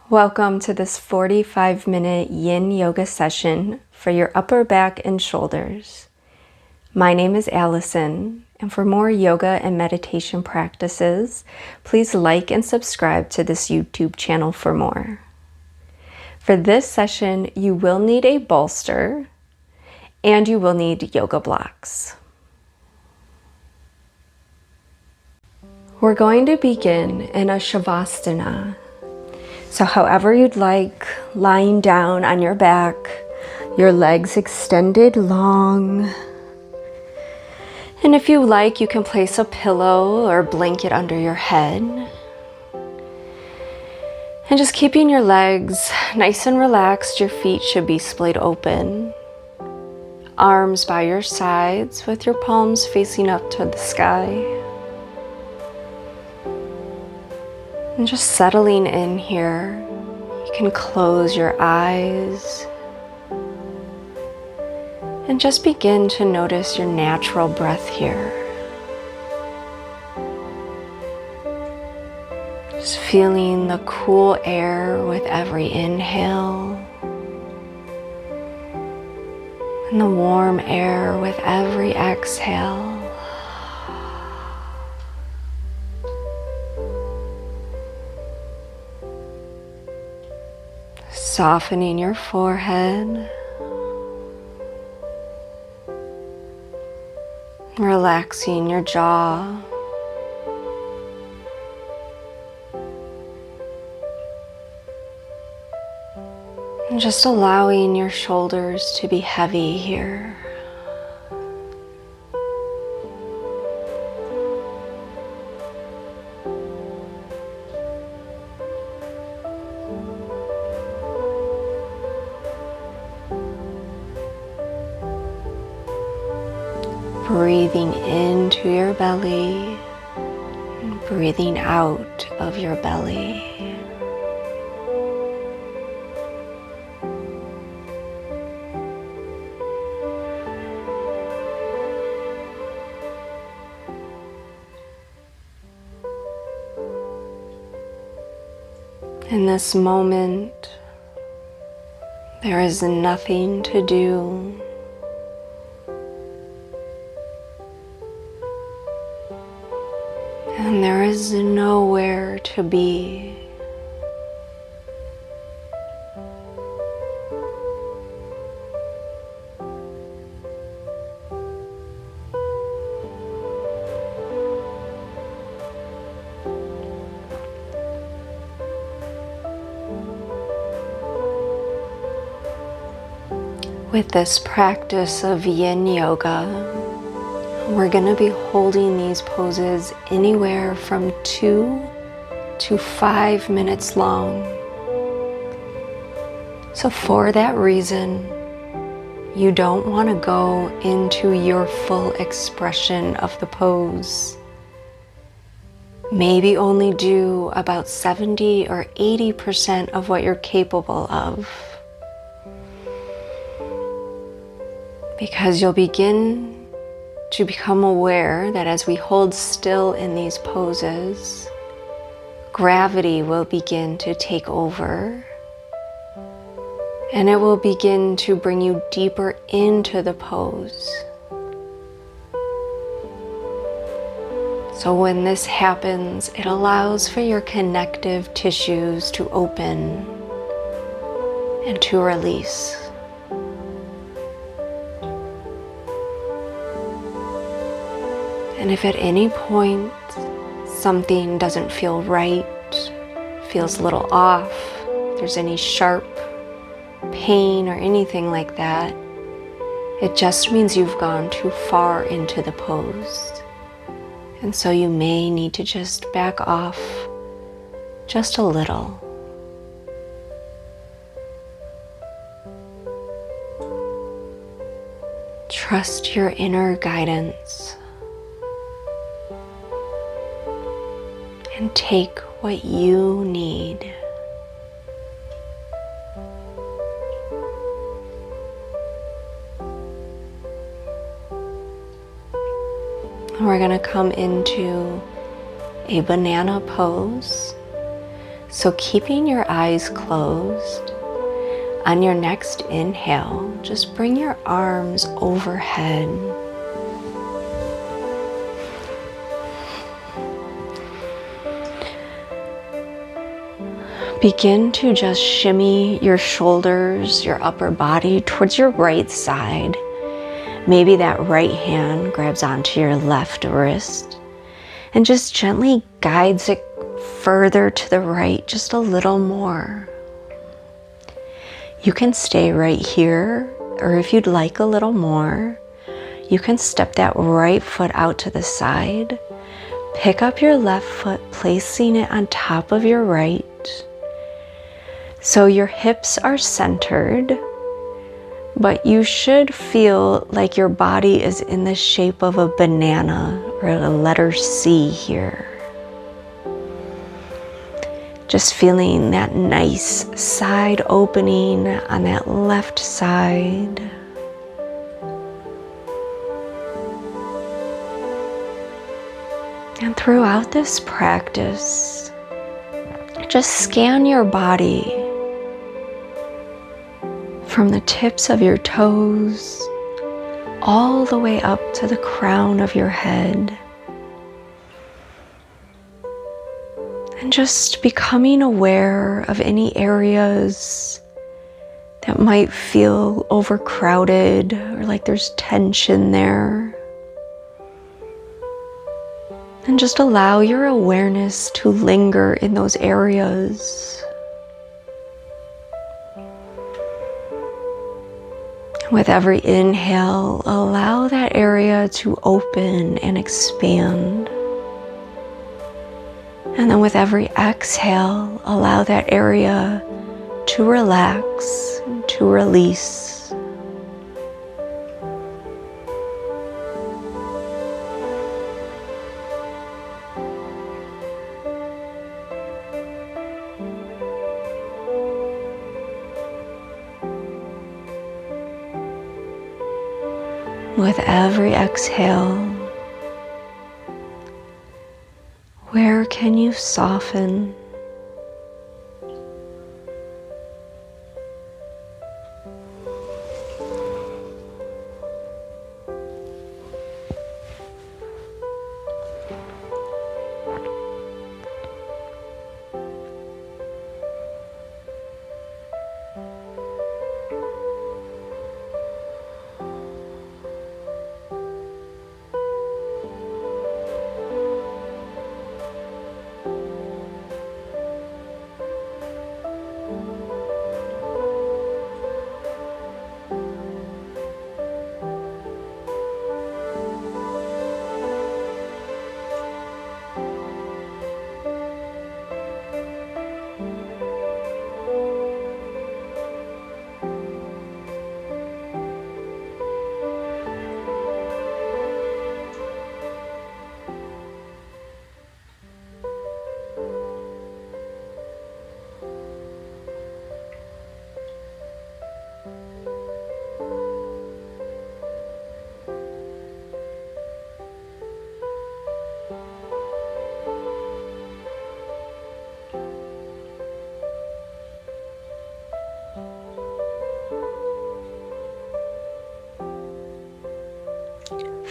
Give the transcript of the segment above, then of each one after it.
Welcome to this 45-minute Yin Yoga session for your upper back and shoulders. My name is Allison, and for more yoga and meditation practices, please like and subscribe to this YouTube channel for more. For this session, you will need a bolster and you will need yoga blocks. We're going to begin in a Shavasana. So however you'd like, lying down on your back, your legs extended long. And if you like, you can place a pillow or blanket under your head. And just keeping your legs nice and relaxed, your feet should be splayed open. Arms by your sides with your palms facing up to the sky. And just settling in here, you can close your eyes and just begin to notice your natural breath here. Just feeling the cool air with every inhale and the warm air with every exhale. Softening your forehead, relaxing your jaw, and just allowing your shoulders to be heavy here. Breathing into your belly and breathing out of your belly. In this moment, there is nothing to do. And there is nowhere to be. With this practice of Yin Yoga, we're going to be holding these poses anywhere from 2 to 5 minutes long. So for that reason, you don't want to go into your full expression of the pose. Maybe only do about 70 or 80% of what you're capable of. Because you'll begin to become aware that as we hold still in these poses, gravity will begin to take over, and it will begin to bring you deeper into the pose. So when this happens, it allows for your connective tissues to open and to release. And if at any point something doesn't feel right, feels a little off, if there's any sharp pain or anything like that, it just means you've gone too far into the pose. And so you may need to just back off just a little. Trust your inner guidance. And take what you need. We're going to come into a banana pose. So keeping your eyes closed, on your next inhale, just bring your arms overhead. Begin to just shimmy your shoulders, your upper body towards your right side. Maybe that right hand grabs onto your left wrist and just gently guides it further to the right, just a little more. You can stay right here, or if you'd like a little more, you can step that right foot out to the side. Pick up your left foot, placing it on top of your right. So your hips are centered, but you should feel like your body is in the shape of a banana or a letter C here. Just feeling that nice side opening on that left side. And throughout this practice, just scan your body from the tips of your toes all the way up to the crown of your head. And just becoming aware of any areas that might feel overcrowded or like there's tension there. And just allow your awareness to linger in those areas. With every inhale, allow that area to open and expand. And then with every exhale, allow that area to relax, to release. With every exhale, where can you soften?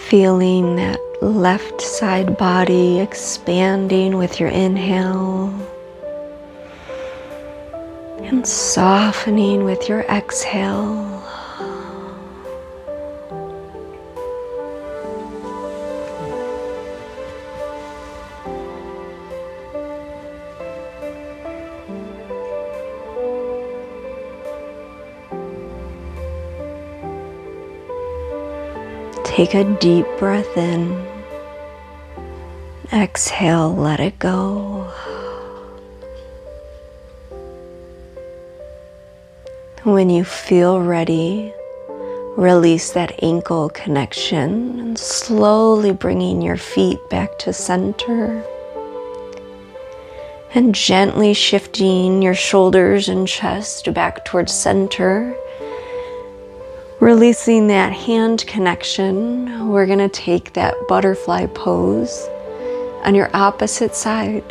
Feeling that left side body expanding with your inhale and softening with your exhale. Take a deep breath in. Exhale, let it go. When you feel ready, release that ankle connection and slowly bringing your feet back to center. And gently shifting your shoulders and chest back towards center. Releasing that hand connection, we're going to take that butterfly pose on your opposite side.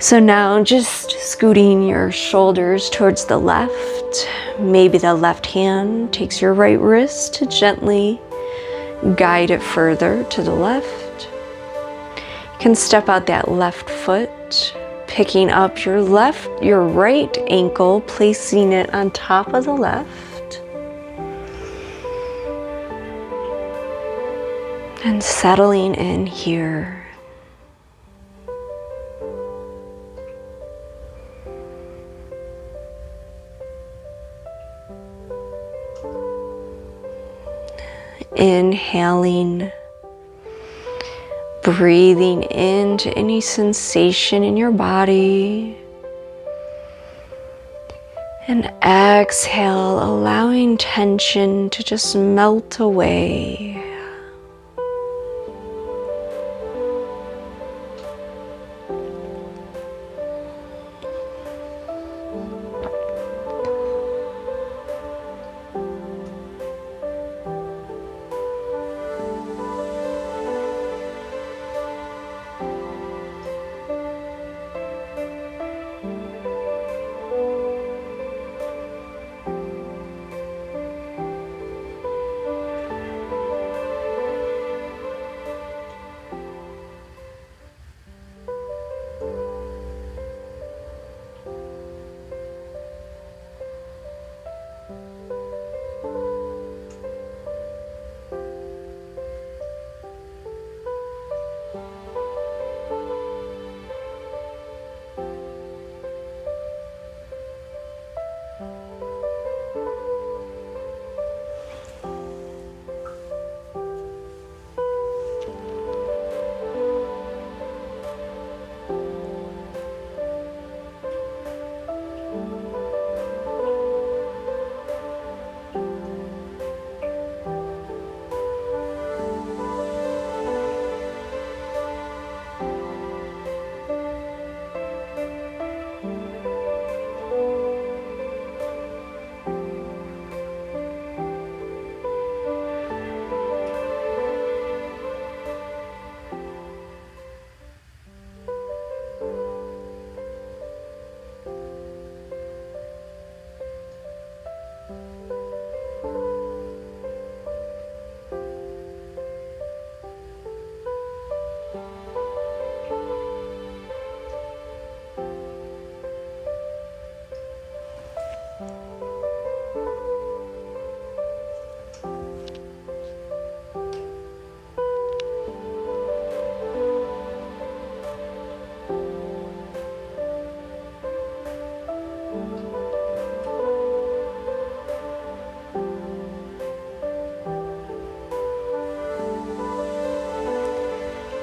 So now just scooting your shoulders towards the left. Maybe the left hand takes your right wrist to gently guide it further to the left. You can step out that left foot, picking up your right ankle, placing it on top of the left. And settling in here. Inhaling, breathing into any sensation in your body, and exhale, allowing tension to just melt away.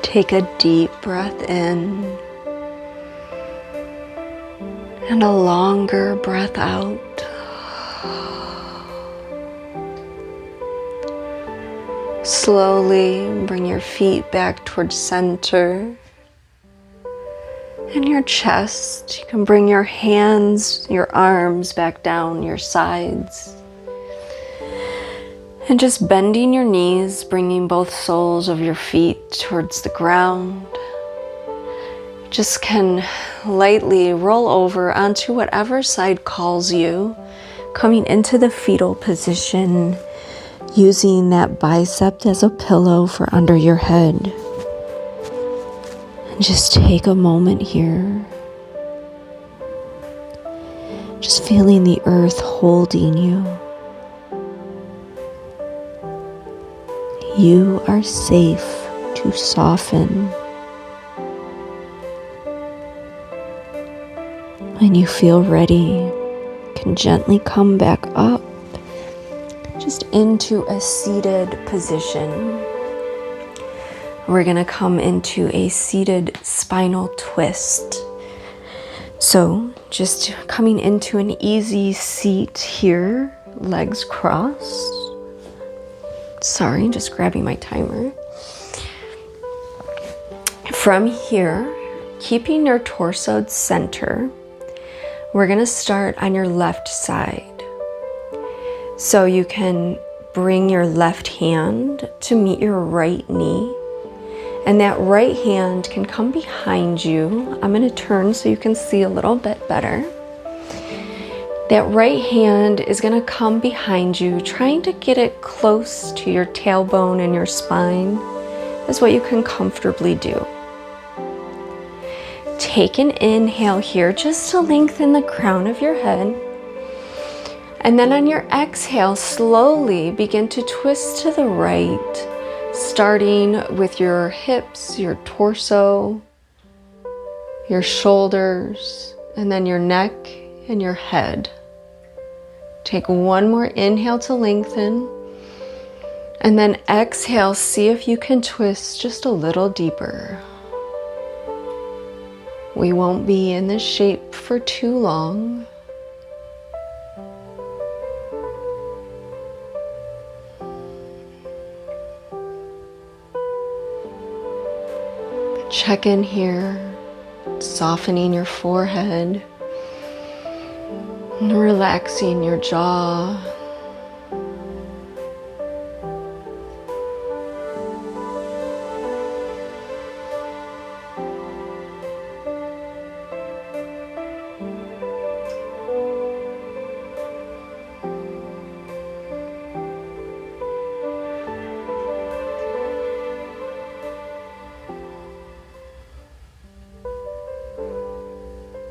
Take a deep breath in and a longer breath out. Slowly bring your feet back towards center and your chest. You can bring your hands, your arms back down your sides. And just bending your knees, bringing both soles of your feet towards the ground. Just can lightly roll over onto whatever side calls you, coming into the fetal position, using that bicep as a pillow for under your head. And just take a moment here. Just feeling the earth holding you. You are safe to soften. When you feel ready, you can gently come back up, just into a seated position. We're going to come into a seated spinal twist. So just coming into an easy seat here, legs crossed. Sorry, just grabbing my timer. From here, keeping your torso center, we're going to start on your left side. So you can bring your left hand to meet your right knee And that right hand can come behind you. I'm going to turn so you can see a little bit better. That right hand is going to come behind you, trying to get it close to your tailbone and your spine. Is what you can comfortably do. Take an inhale here just to lengthen the crown of your head. And then on your exhale, slowly begin to twist to the right, starting with your hips, your torso, your shoulders, and then your neck and your head. Take one more inhale to lengthen, and then exhale, see if you can twist just a little deeper. We won't be in this shape for too long. Check in here, softening your forehead, and relaxing your jaw.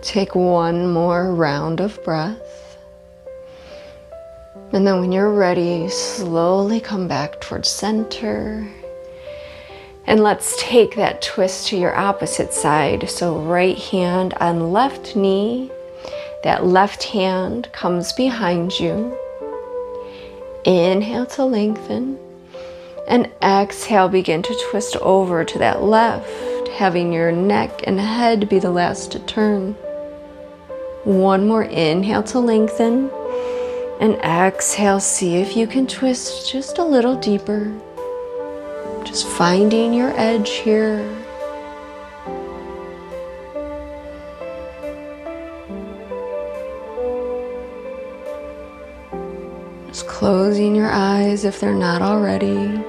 Take one more round of breath. And then when you're ready, slowly come back towards center. And let's take that twist to your opposite side. So right hand on left knee. That left hand comes behind you. Inhale to lengthen. And exhale, begin to twist over to that left, having your neck and head be the last to turn. One more inhale to lengthen, and exhale, see if you can twist just a little deeper. Just finding your edge here. Just closing your eyes if they're not already.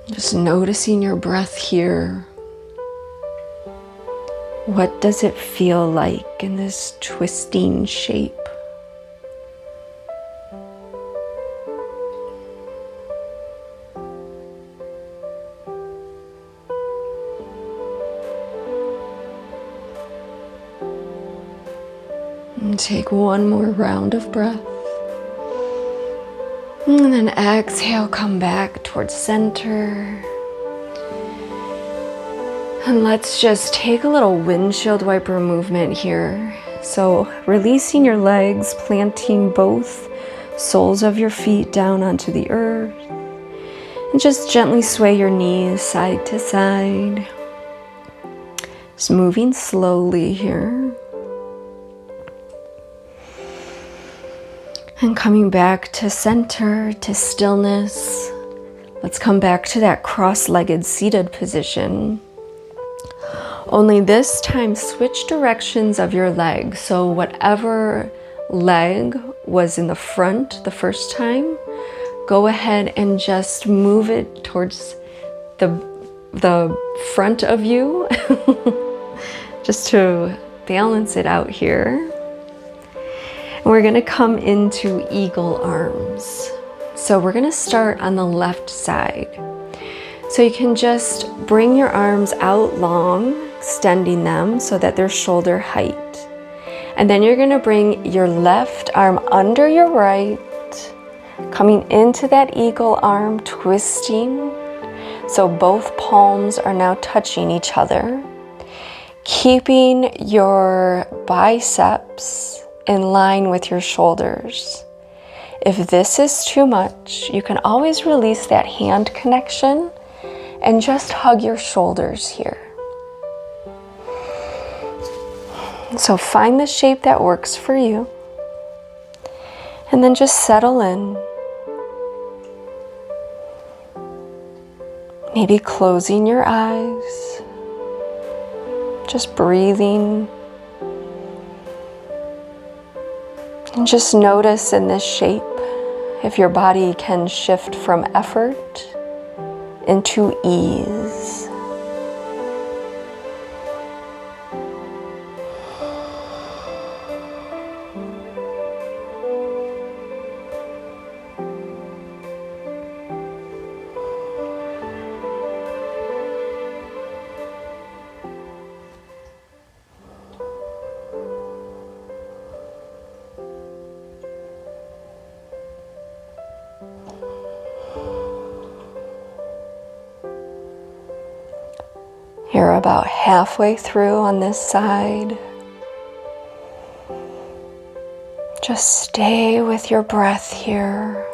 Just noticing your breath here. What does it feel like in this twisting shape? And take one more round of breath. And then exhale, come back towards center. And let's just take a little windshield wiper movement here. So releasing your legs, planting both soles of your feet down onto the earth. And just gently sway your knees side to side. Just moving slowly here. And coming back to center, to stillness. Let's come back to that cross-legged seated position. Only this time, switch directions of your leg. So whatever leg was in the front the first time, go ahead and just move it towards the front of you, just to balance it out here. And we're gonna come into eagle arms. So we're gonna start on the left side. So you can just bring your arms out long, extending them so that they're shoulder height. And then you're gonna bring your left arm under your right, coming into that eagle arm, twisting. So both palms are now touching each other. Keeping your biceps in line with your shoulders. If this is too much, you can always release that hand connection and just hug your shoulders here. So find the shape that works for you. And then just settle in. Maybe closing your eyes. just breathing. And just notice in this shape if your body can shift from effort into ease. You're about halfway through on this side. Just stay with your breath here.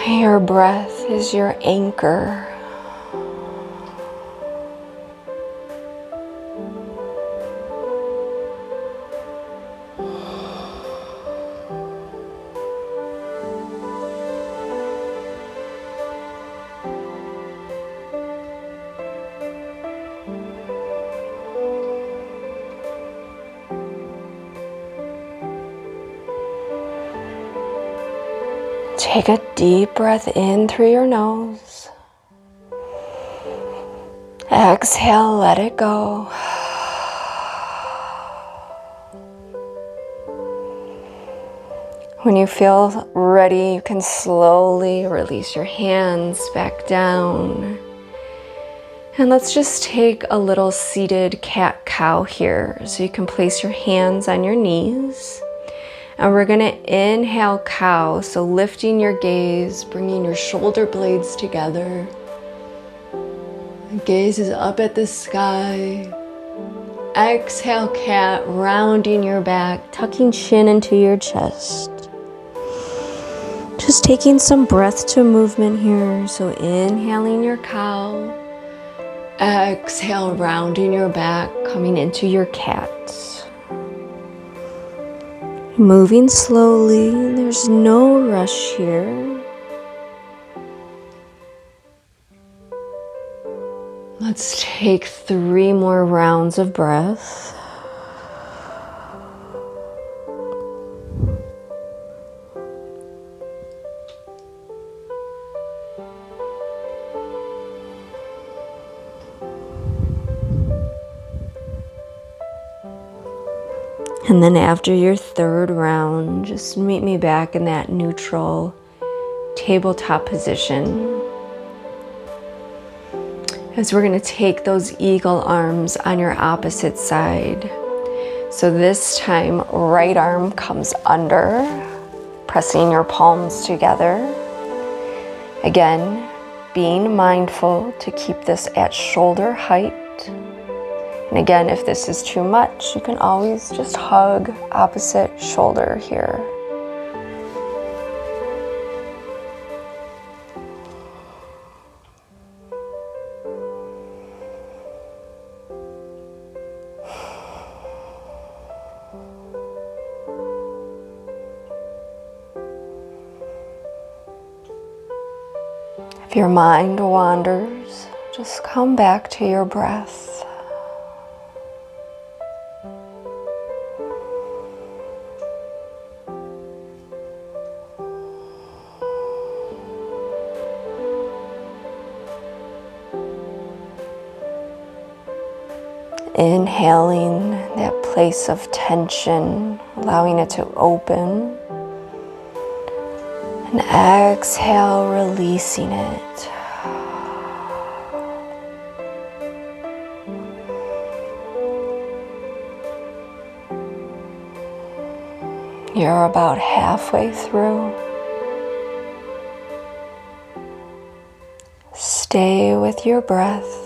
Your breath is your anchor. Take a deep breath in through your nose. Exhale, let it go. When you feel ready, you can slowly release your hands back down. And let's just take a little seated cat-cow here. So you can place your hands on your knees. And we're gonna inhale cow, so lifting your gaze, bringing your shoulder blades together. The gaze is up at the sky. Exhale cat, rounding your back, tucking chin into your chest. Just taking some breath to movement here. So inhaling your cow. Exhale, rounding your back, coming into your cat. Moving slowly, there's no rush here. Let's take 3 more rounds of breath. And then after your 3rd round, just meet me back in that neutral tabletop position. As we're going to take those eagle arms on your opposite side. So this time, right arm comes under, pressing your palms together. Again, being mindful to keep this at shoulder height. And again, if this is too much, you can always just hug opposite shoulder here. If your mind wanders, just come back to your breath. Inhaling that place of tension, allowing it to open. And exhale, releasing it. You're about halfway through. Stay with your breath.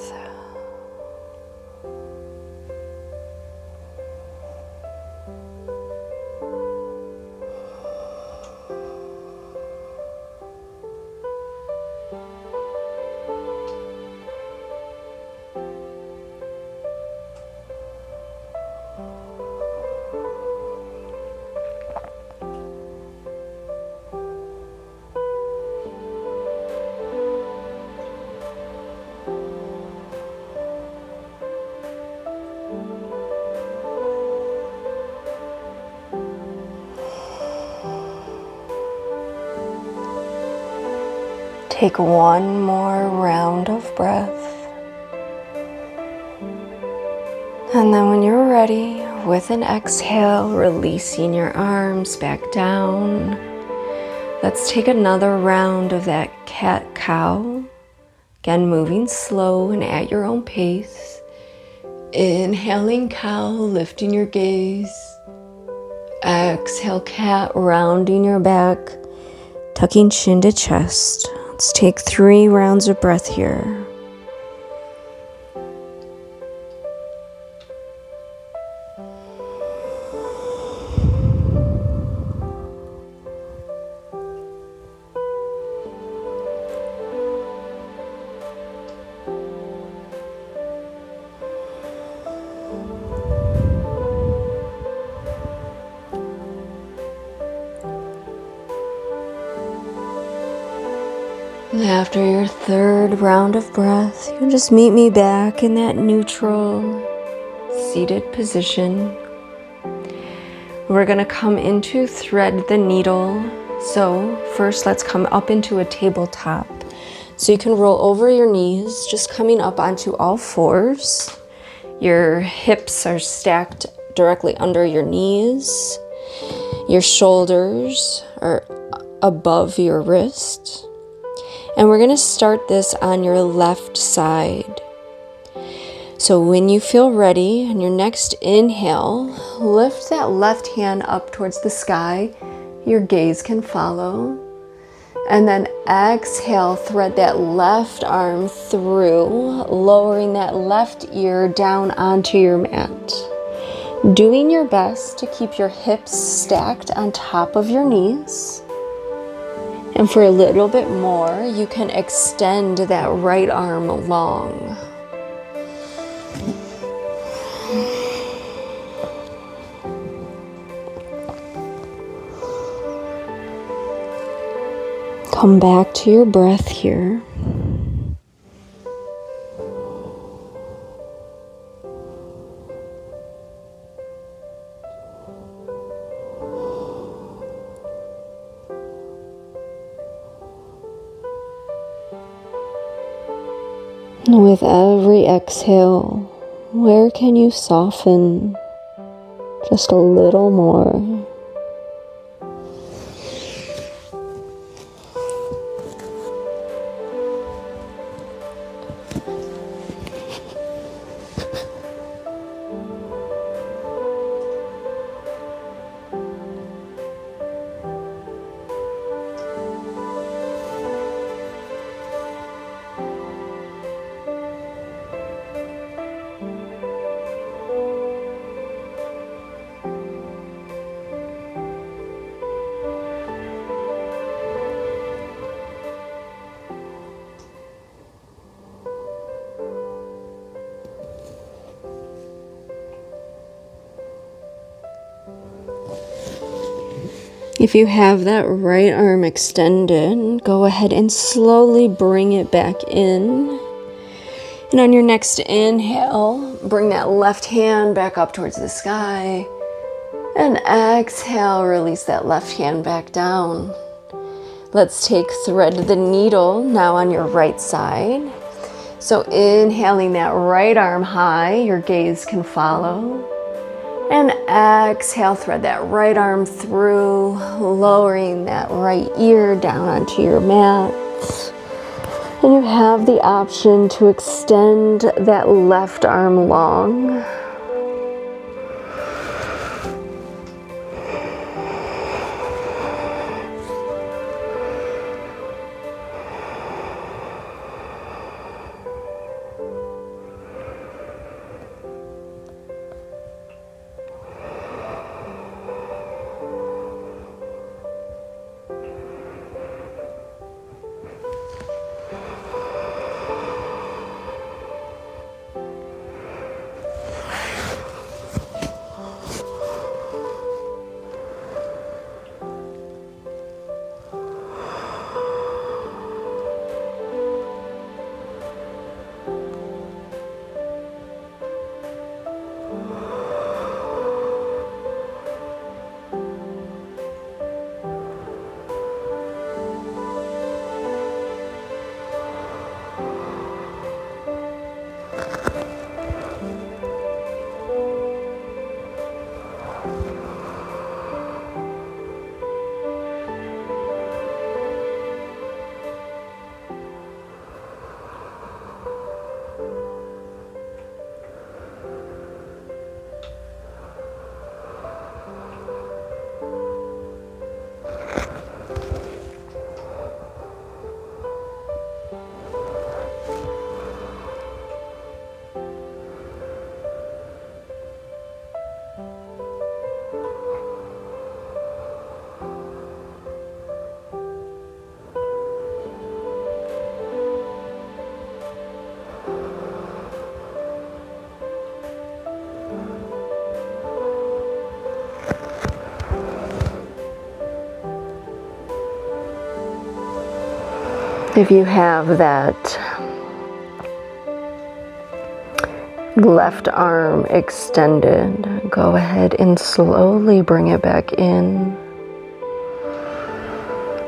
Take one more round of breath. And then when you're ready, with an exhale, releasing your arms back down. Let's take another round of that cat-cow. Again, moving slow and at your own pace. Inhaling cow, lifting your gaze. Exhale cat, rounding your back, tucking chin to chest. Let's take 3 rounds of breath here. And after your 3rd round of breath, you'll just meet me back in that neutral, seated position. We're going to come into thread the needle. So first, let's come up into a tabletop. So you can roll over your knees, just coming up onto all 4s. Your hips are stacked directly under your knees. Your shoulders are above your wrist. And we're going to start this on your left side. So when you feel ready, on your next inhale, lift that left hand up towards the sky. Your gaze can follow. And then exhale, thread that left arm through, lowering that left ear down onto your mat. Doing your best to keep your hips stacked on top of your knees. And for a little bit more, you can extend that right arm long. Come back to your breath here. With every exhale, where can you soften just a little more? If you have that right arm extended, go ahead and slowly bring it back in. And on your next inhale, bring that left hand back up towards the sky. And exhale, release that left hand back down. Let's take thread the needle now on your right side. So inhaling that right arm high, your gaze can follow. And exhale, thread that right arm through, lowering that right ear down onto your mat. And you have the option to extend that left arm long. If you have that left arm extended, go ahead and slowly bring it back in.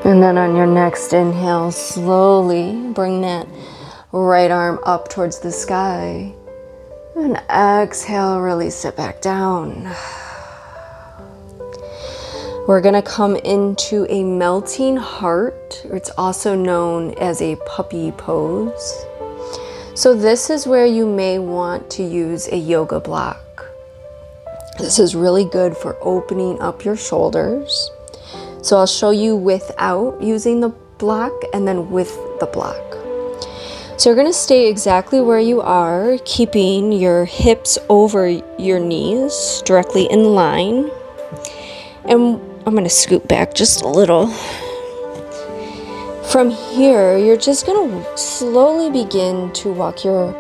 And then on your next inhale, slowly bring that right arm up towards the sky. And exhale, release it back down. We're going to come into a melting heart. It's also known as a puppy pose. So this is where you may want to use a yoga block. This is really good for opening up your shoulders. So I'll show you without using the block and then with the block. So you're going to stay exactly where you are, keeping your hips over your knees, directly in line. And I'm going to scoot back just a little. From here, you're just going to slowly begin to walk your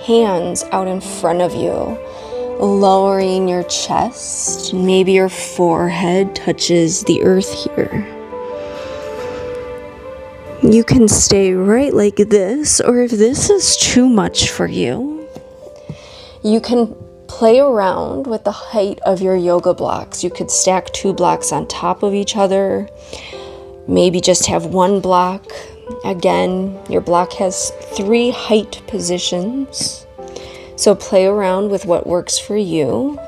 hands out in front of you, lowering your chest. Maybe your forehead touches the earth here. You can stay right like this, or if this is too much for you, you can play around with the height of your yoga blocks. You could stack 2 blocks on top of each other. Maybe just have 1 block. Again, your block has 3 height positions. So play around with what works for you.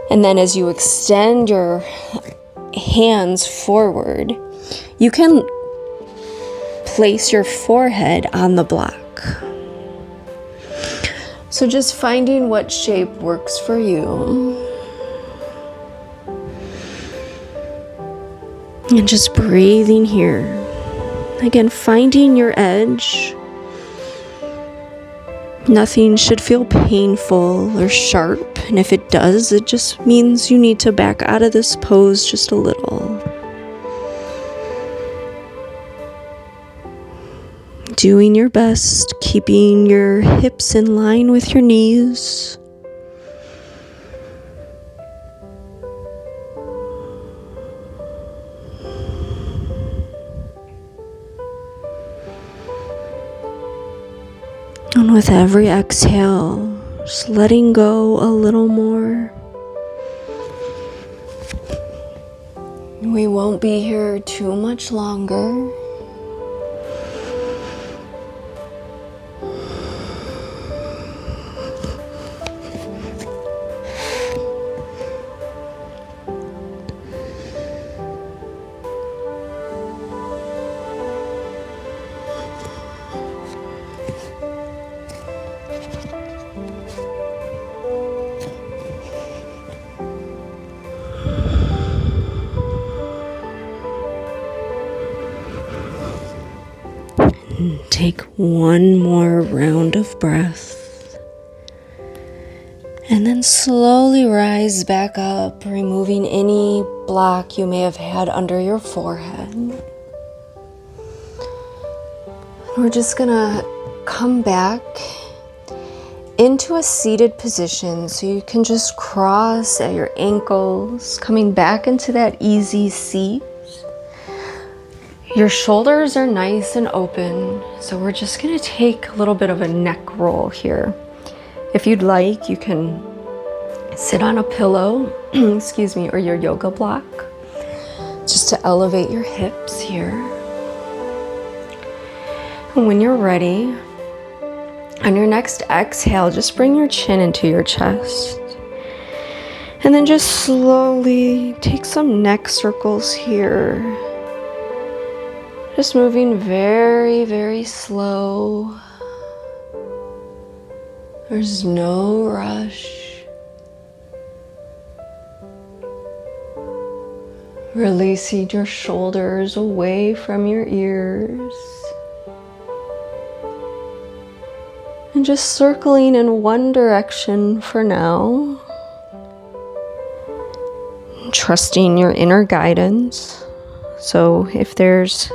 And then as you extend your hands forward, you can place your forehead on the block. So just finding what shape works for you. And just breathing here. Again, finding your edge. Nothing should feel painful or sharp. And if it does, it just means you need to back out of this pose just a little. Doing your best, keeping your hips in line with your knees. And with every exhale, just letting go a little more. We won't be here too much longer. Take one more round of breath. And then slowly rise back up, removing any block you may have had under your forehead. We're just gonna come back into a seated position, so you can just cross at your ankles, coming back into that easy seat. Your shoulders are nice and open, so we're just gonna take a little bit of a neck roll here. If you'd like, you can sit on a pillow, excuse me, or your yoga block, just to elevate your hips here. And when you're ready, on your next exhale, just bring your chin into your chest. And then just slowly take some neck circles here. Just moving very, very slow. There's no rush. Releasing your shoulders away from your ears. And just circling in one direction for now. Trusting your inner guidance. So if there's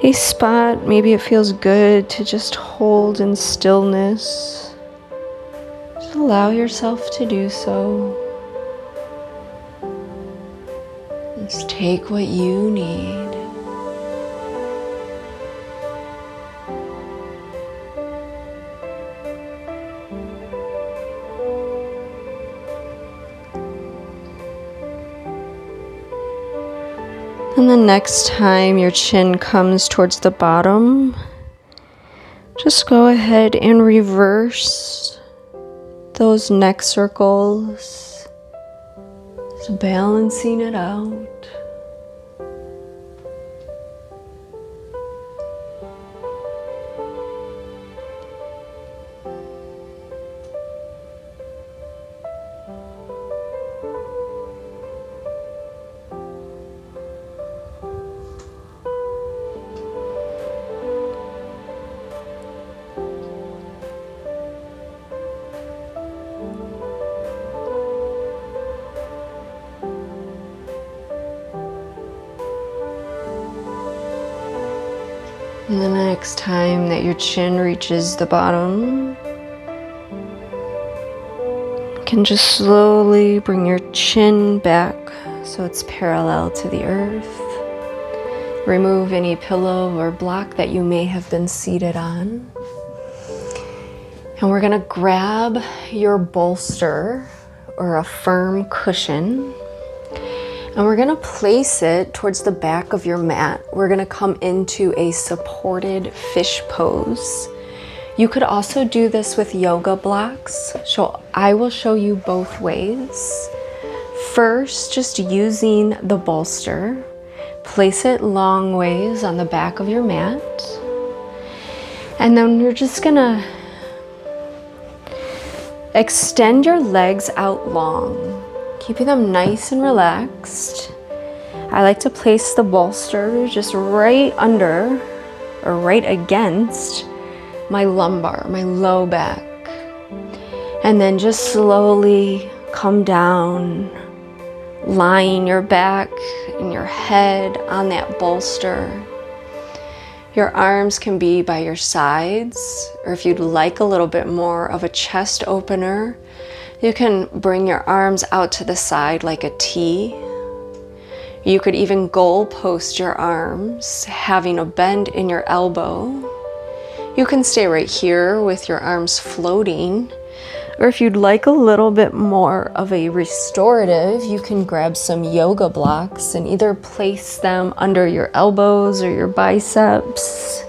a spot, maybe it feels good to just hold in stillness. Just allow yourself to do so. Just take what you need. And the next time your chin comes towards the bottom, just go ahead and reverse those neck circles, just balancing it out. And then the next time that your chin reaches the bottom, you can just slowly bring your chin back so it's parallel to the earth. Remove any pillow or block that you may have been seated on. And we're gonna grab your bolster or a firm cushion, and we're gonna place it towards the back of your mat. We're gonna come into a supported fish pose. You could also do this with yoga blocks. So I will show you both ways. First, just using the bolster, place it long ways on the back of your mat. And then you're just gonna extend your legs out long, keeping them nice and relaxed. I like to place the bolster just right under or right against my lumbar, my low back. And then just slowly come down, lying your back and your head on that bolster. Your arms can be by your sides, or if you'd like a little bit more of a chest opener, you can bring your arms out to the side like a T. You could even goal post your arms, having a bend in your elbow. You can stay right here with your arms floating, or if you'd like a little bit more of a restorative, you can grab some yoga blocks and either place them under your elbows or your biceps.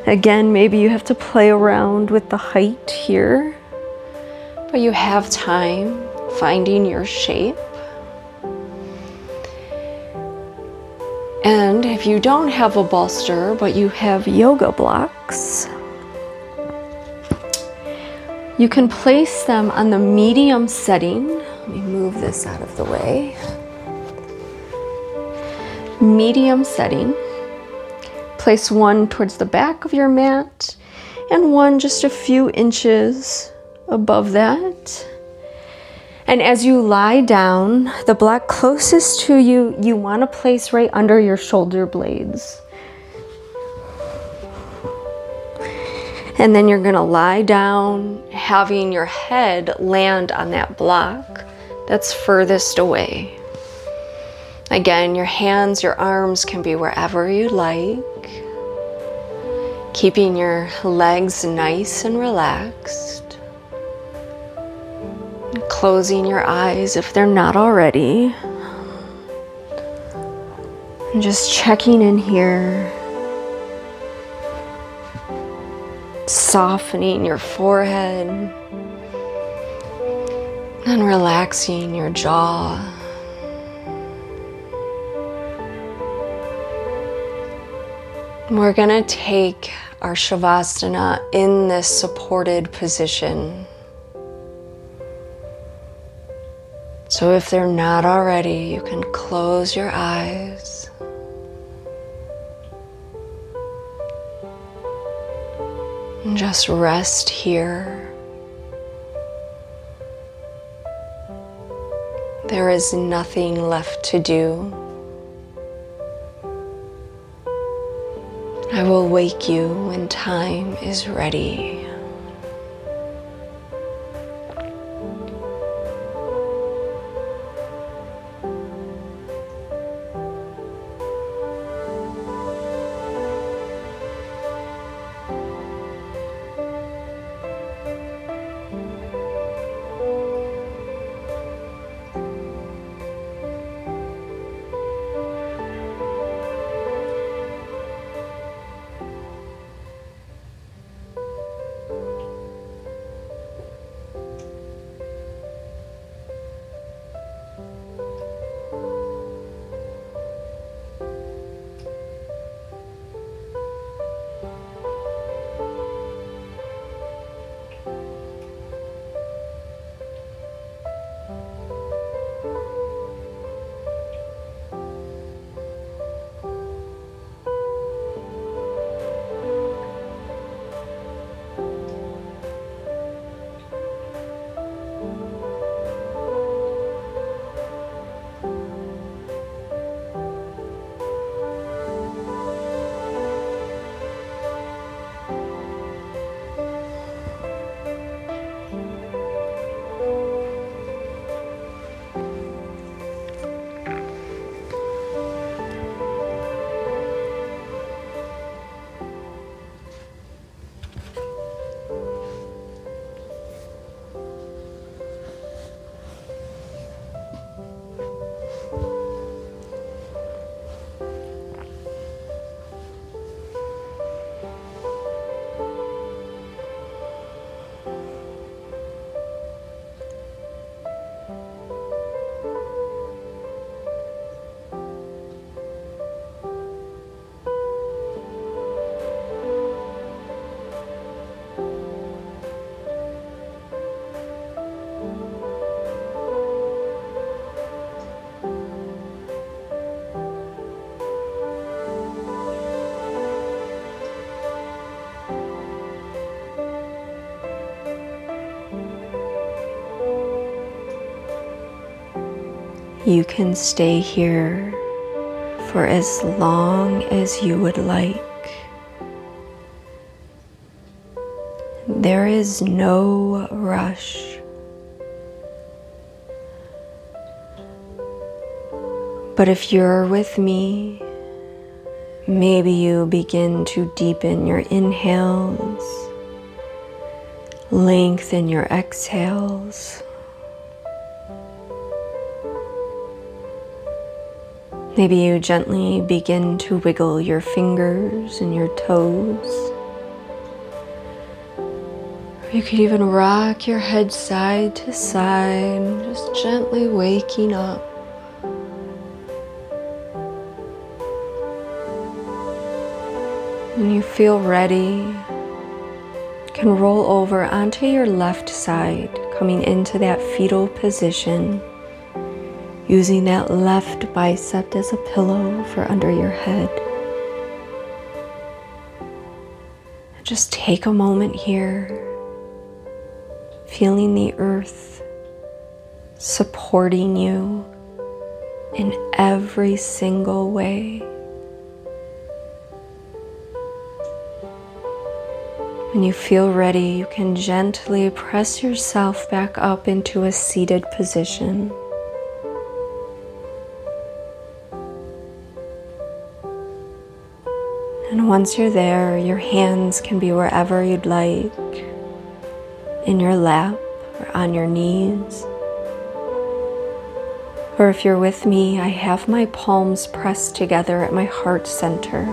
Again, maybe you have to play around with the height here, but you have time finding your shape. And if you don't have a bolster, but you have yoga blocks, you can place them on the medium setting. Let me move this out of the way. Medium setting. Place one towards the back of your mat and one just a few inches above that. And as you lie down, the block closest to you, you want to place right under your shoulder blades. And then you're gonna lie down, having your head land on that block that's furthest away. Again, your hands, your arms can be wherever you like. Keeping your legs nice and relaxed. Closing your eyes if they're not already. And just checking in here. Softening your forehead and relaxing your jaw. We're gonna take our Shavasana in this supported position. So if they're not already, you can close your eyes. And just rest here. There is nothing left to do. I will wake you when time is ready. You can stay here for as long as you would like. There is no rush. But if you're with me, maybe you begin to deepen your inhales, lengthen your exhales. Maybe you gently begin to wiggle your fingers and your toes. You could even rock your head side to side, just gently waking up. When you feel ready, you can roll over onto your left side, coming into that fetal position, using that left bicep as a pillow for under your head. Just take a moment here, feeling the earth supporting you in every single way. When you feel ready, you can gently press yourself back up into a seated position. And once you're there, your hands can be wherever you'd like, in your lap or on your knees. Or if you're with me, I have my palms pressed together at my heart center.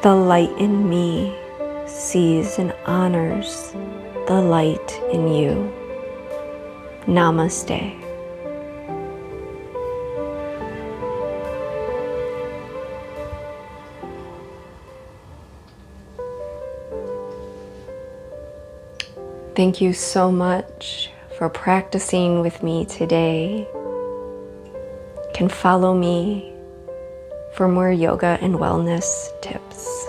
The light in me sees and honors the light in you. Namaste. Thank you so much for practicing with me today. You can follow me for more yoga and wellness tips.